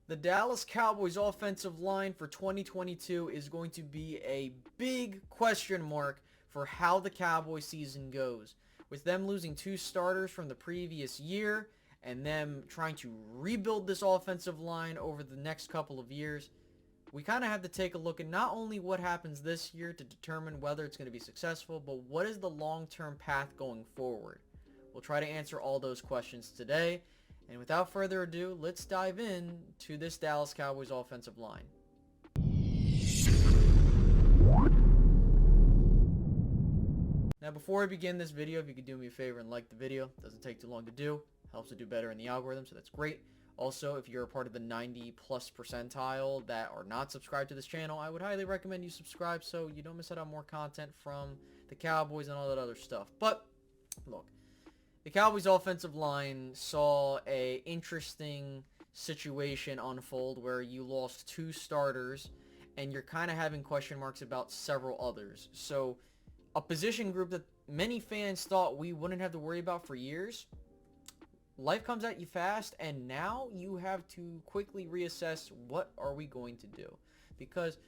The Dallas Cowboys offensive line for 2022 is going to be a big question mark for how the Cowboy season goes. With them losing two starters from the previous year and them trying to rebuild this offensive line over the next couple of years, we kind of have to take a look at not only what happens this year to determine whether it's going to be successful, but what is the long-term path going forward. We'll try to answer all those questions today. And without further ado, let's dive in to this Dallas Cowboys offensive line. Now, before I begin this video, if you could do me a favor and like the video, it doesn't take too long to do. Helps to do better in the algorithm, so that's great. Also, if you're a part of the 90 plus percentile that are not subscribed to this channel, I would highly recommend you subscribe so you don't miss out on more content from the Cowboys and all that other stuff. But, look. The Cowboys offensive line saw a interesting situation unfold where you lost two starters and you're kind of having question marks about several others. So a position group that many fans thought we wouldn't have to worry about for years, life comes at you fast, and now you have to quickly reassess what are we going to do. Because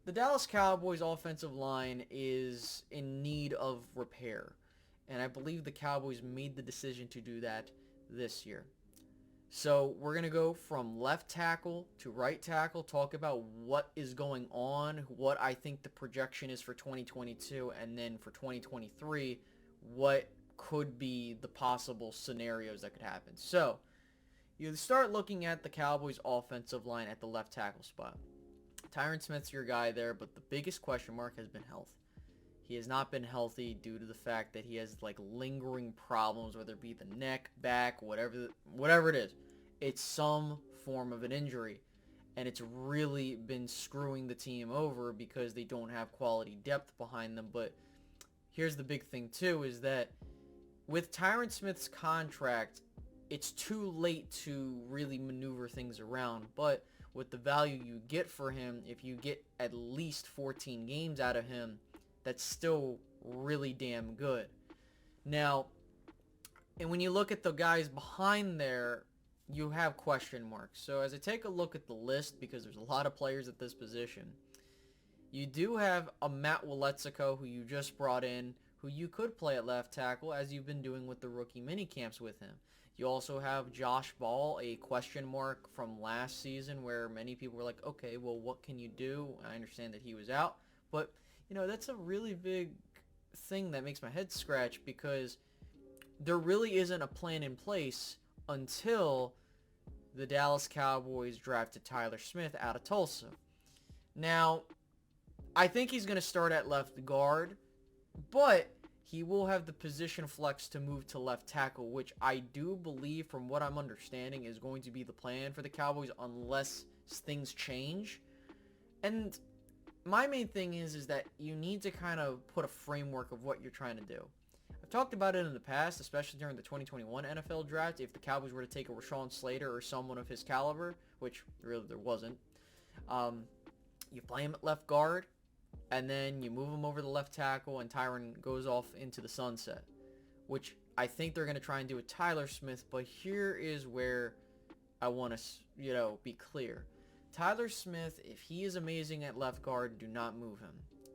the Dallas Cowboys offensive line is in need of repair. And I believe the Cowboys made the decision to do that this year. So we're going to go from left tackle to right tackle, talk about what is going on, what I think the projection is for 2022, and then for 2023, what could be the possible scenarios that could happen. So you start looking at the Cowboys offensive line at the left tackle spot. Tyron Smith's your guy there, but the biggest question mark has been health. He has not been healthy due to the fact that he has like lingering problems, whether it be the neck, back, whatever it is. It's some form of an injury, and it's really been screwing the team over because they don't have quality depth behind them. But here's the big thing too, is that with Tyron Smith's contract, it's too late to really maneuver things around. But with the value you get for him, if you get at least 14 games out of him, that's still really damn good. Now, and when you look at the guys behind there, you have question marks. So as I take a look at the list, because there's a lot of players at this position, you do have a Matt Waletzko, who you just brought in, who you could play at left tackle, as you've been doing with the rookie minicamps with him. You also have Josh Ball, a question mark from last season, where many people were like, okay, well, what can you do? I understand that he was out, but you know, that's a really big thing that makes my head scratch, because there really isn't a plan in place until the Dallas Cowboys drafted Tyler Smith out of Tulsa. Now, I think he's going to start at left guard, but he will have the position flex to move to left tackle, which I do believe, from what I'm understanding, is going to be the plan for the Cowboys unless things change. And my main thing is that you need to kind of put a framework of what you're trying to do. I've talked about it in the past, especially during the 2021 NFL draft. If the Cowboys were to take a Rashawn Slater or someone of his caliber, which really there wasn't, you play him at left guard, and then you move him over to left tackle, and Tyron goes off into the sunset, which I think they're going to try and do with Tyler Smith. But here is where I want to, be clear. Tyler Smith, if he is amazing at left guard, do not move him.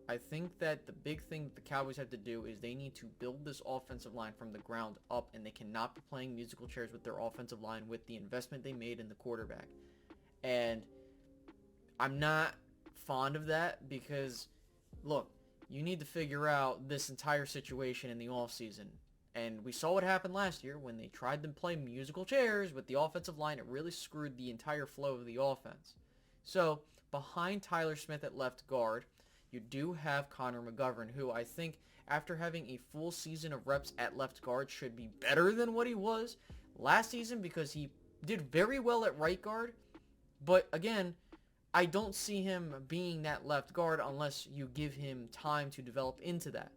I think that the big thing that the Cowboys have to do is they need to build this offensive line from the ground up, and they cannot be playing musical chairs with their offensive line with the investment they made in the quarterback. And I'm not fond of that because, look, you need to figure out this entire situation in the offseason. And we saw what happened last year when they tried to play musical chairs with the offensive line. It really screwed the entire flow of the offense. So, behind Tyler Smith at left guard, you do have Connor McGovern, who I think, after having a full season of reps at left guard, should be better than what he was last season, because he did very well at right guard. But again, I don't see him being that left guard unless you give him time to develop into that.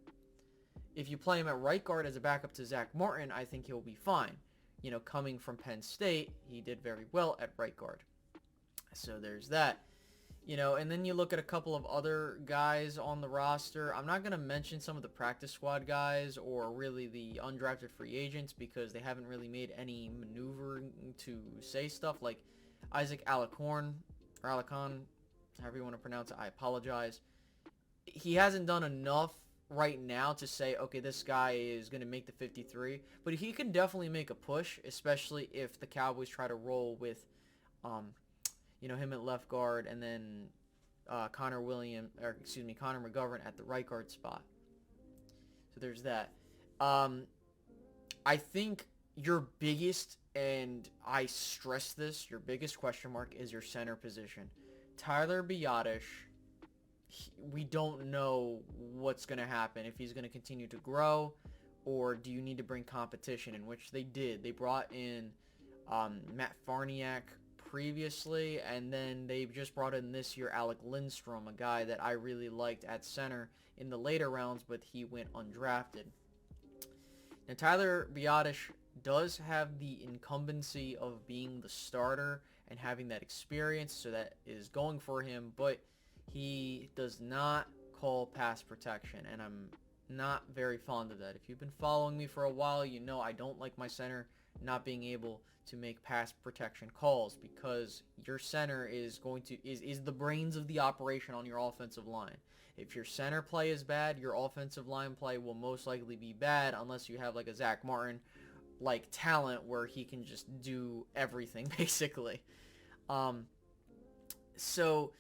If you play him at right guard as a backup to Zach Martin, I think he'll be fine. Coming from Penn State, he did very well at right guard. So there's that. And then you look at a couple of other guys on the roster. I'm not going to mention some of the practice squad guys or really the undrafted free agents because they haven't really made any maneuvering to say stuff. Like, Isaac Alacorn, or Alacon, however you want to pronounce it, I apologize. He hasn't done enough right now to say, okay, this guy is going to make the 53, but he can definitely make a push, especially if the Cowboys try to roll with, him at left guard, and then Connor McGovern at the right guard spot. So there's that. I think your biggest, and I stress this, your biggest question mark is your center position. Tyler Biadasz, we don't know what's going to happen, if he's going to continue to grow, or do you need to bring competition, in which they did. They brought in Matt Farniak previously, and then they just brought in this year Alec Lindstrom, a guy that I really liked at center in the later rounds, but he went undrafted. Now, Tyler Biadasz does have the incumbency of being the starter and having that experience, so that is going for him, but he does not call pass protection, and I'm not very fond of that. If you've been following me for a while, you know I don't like my center not being able to make pass protection calls, because your center is the brains of the operation on your offensive line. If your center play is bad, your offensive line play will most likely be bad, unless you have like a Zach Martin like talent where he can just do everything basically. So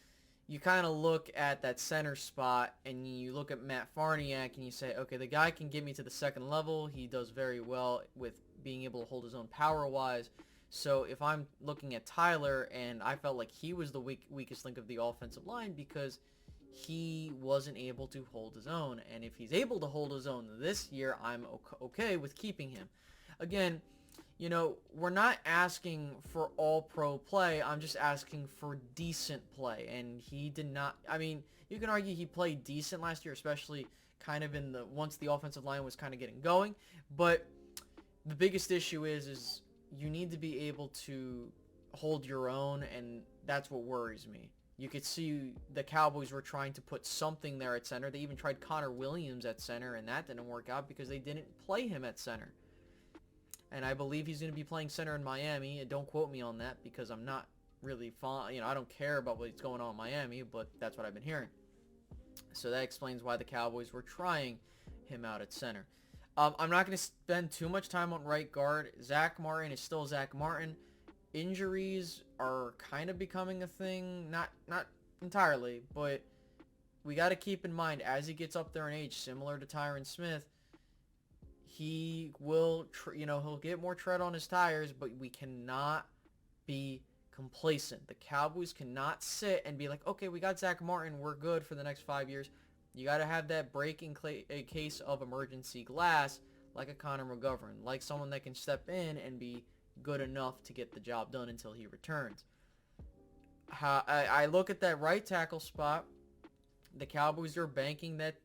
you kind of look at that center spot, and you look at Matt Farniak, and you say, okay, the guy can get me to the second level. He does very well with being able to hold his own power-wise. So if I'm looking at Tyler, and I felt like he was the weakest link of the offensive line because he wasn't able to hold his own. And if he's able to hold his own this year, I'm okay with keeping him. Again, we're not asking for all-pro play. I'm just asking for decent play. And he did not, you can argue he played decent last year, especially kind of once the offensive line was kind of getting going. But the biggest issue is you need to be able to hold your own, and that's what worries me. You could see the Cowboys were trying to put something there at center. They even tried Connor Williams at center, and that didn't work out because they didn't play him at center. And I believe he's going to be playing center in Miami. And don't quote me on that, because I'm not really fond. I don't care about what's going on in Miami, but that's what I've been hearing. So that explains why the Cowboys were trying him out at center. I'm not going to spend too much time on right guard. Zach Martin is still Zach Martin. Injuries are kind of becoming a thing. Not entirely, but we got to keep in mind, as he gets up there in age, similar to Tyron Smith, he will, he'll get more tread on his tires, but we cannot be complacent. The Cowboys cannot sit and be like, okay, we got Zach Martin, we're good for the next 5 years. You got to have that break in case of emergency glass, like a Connor McGovern, like someone that can step in and be good enough to get the job done until he returns. I look at that right tackle spot. The Cowboys are banking that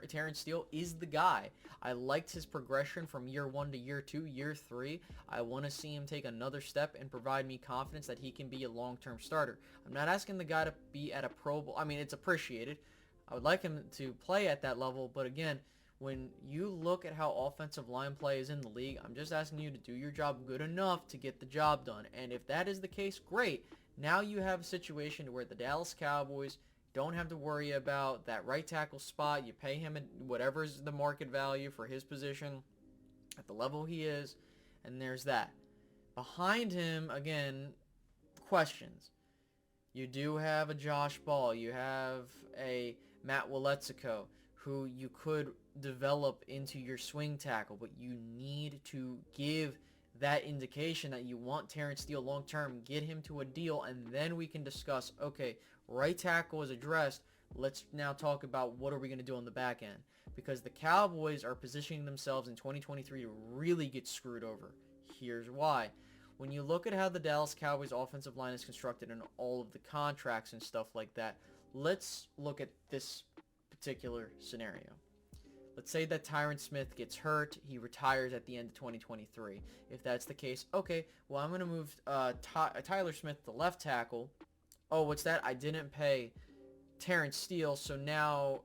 Terrence Steele is the guy. I liked his progression from year 1 to year 2, year 3. I want to see him take another step and provide me confidence that he can be a long-term starter. I'm not asking the guy to be at a Pro Bowl. It's appreciated. I would like him to play at that level, but again, when you look at how offensive line play is in the league, I'm just asking you to do your job good enough to get the job done. And if that is the case, great. Now you have a situation where the Dallas Cowboys don't have to worry about that right tackle spot. You pay him at whatever is the market value for his position at the level he is, and there's that. Behind him, again, questions. You do have a Josh Ball. You have a Matt Waletzko, who you could develop into your swing tackle, but you need to give that indication that you want Terrence Steele long term, get him to a deal, and then we can discuss, okay, right tackle is addressed, let's now talk about what are we going to do on the back end, because the Cowboys are positioning themselves in 2023 to really get screwed over. Here's why. When you look at how the Dallas Cowboys offensive line is constructed and all of the contracts and stuff like that, let's look at this particular scenario. Let's say that Tyron Smith gets hurt. He retires at the end of 2023. If that's the case, okay, well, I'm going to move Tyler Smith to left tackle. Oh, what's that? I didn't pay Terrence Steele, so now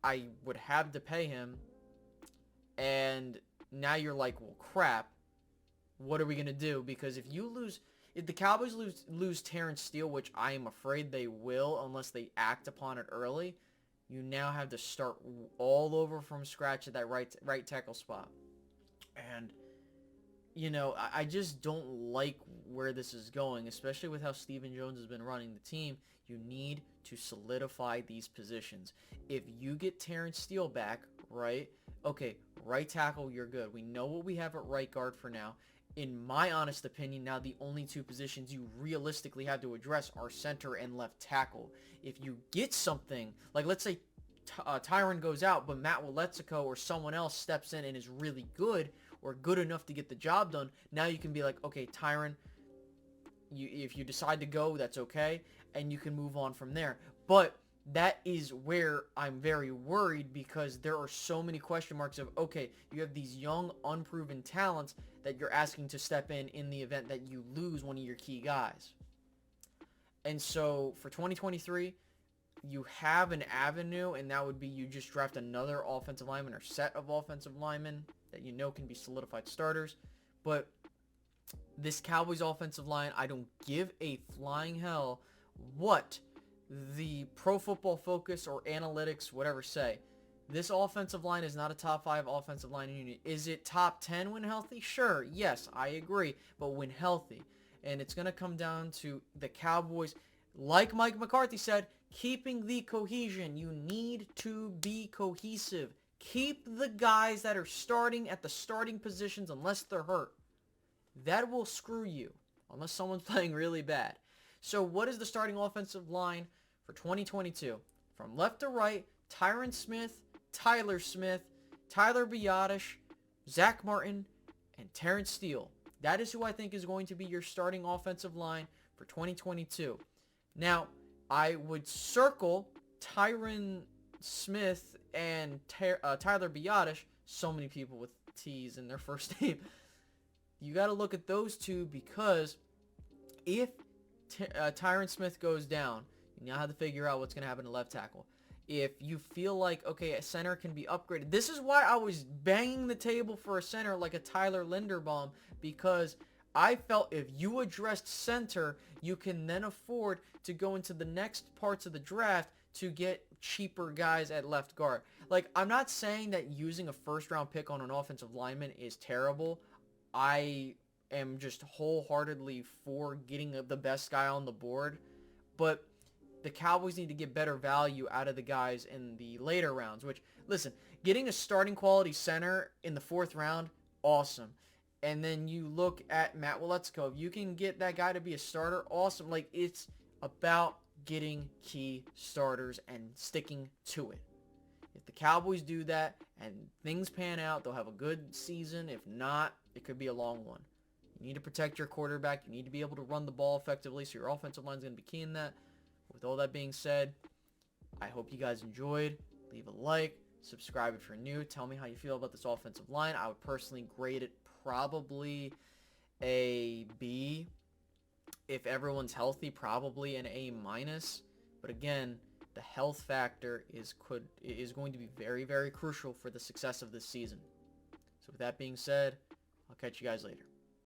I would have to pay him. And now you're like, well, crap. What are we going to do? Because if you lose, if the Cowboys lose Terrence Steele, which I am afraid they will unless they act upon it early, you now have to start all over from scratch at that right tackle spot. And, you know, I just don't like where this is going, especially with how Stephen Jones has been running the team. You need to solidify these positions. If you get Terrence Steele back, right, okay, right tackle, you're good. We know what we have at right guard for now. In my honest opinion, now the only two positions you realistically have to address are center and left tackle. If you get something, like let's say Tyron goes out, but Matt Waletzko or someone else steps in and is really good or good enough to get the job done, now you can be like, okay, Tyron, if you decide to go, that's okay, and you can move on from there. But that is where I'm very worried, because there are so many question marks of, okay, you have these young, unproven talents that you're asking to step in the event that you lose one of your key guys. And so for 2023, you have an avenue, and that would be you just draft another offensive lineman or set of offensive linemen that you know can be solidified starters. But this Cowboys offensive line, I don't give a flying hell what the Pro Football Focus or analytics, whatever, say. This offensive line is not a top 5 offensive line unit. Is it top 10 when healthy? Sure, yes, I agree, but when healthy. And it's going to come down to the Cowboys, like Mike McCarthy said, keeping the cohesion. You need to be cohesive. Keep the guys that are starting at the starting positions unless they're hurt. That will screw you unless someone's playing really bad. So what is the starting offensive line for 2022? From left to right, Tyron Smith, Tyler Smith, Tyler Biadasz, Zach Martin, and Terrence Steele. That is who I think is going to be your starting offensive line for 2022. Now, I would circle Tyron Smith and Tyler Biadasz. So many people with T's in their first name. You got to look at those two, because if Tyron Smith goes down, you now have to figure out what's going to happen to left tackle. If you feel like, okay, a center can be upgraded. This is why I was banging the table for a center like a Tyler Linderbaum, because I felt if you addressed center, you can then afford to go into the next parts of the draft to get cheaper guys at left guard. Like, I'm not saying that using a first-round pick on an offensive lineman is terrible. I am just wholeheartedly for getting the best guy on the board, but the Cowboys need to get better value out of the guys in the later rounds, which, listen, getting a starting quality center in the 4th round, awesome. And then you look at Matt Waletzko. If you can get that guy to be a starter, awesome. Like, it's about getting key starters and sticking to it. If the Cowboys do that and things pan out, they'll have a good season. If not, it could be a long one. You need to protect your quarterback. You need to be able to run the ball effectively, so your offensive line is going to be key in that. With all that being said, I hope you guys enjoyed. Leave a like, subscribe if you're new. Tell me how you feel about this offensive line. I would personally grade it probably a B. If everyone's healthy, probably an A-. But again, the health factor is going to be very, very crucial for the success of this season. So with that being said, I'll catch you guys later.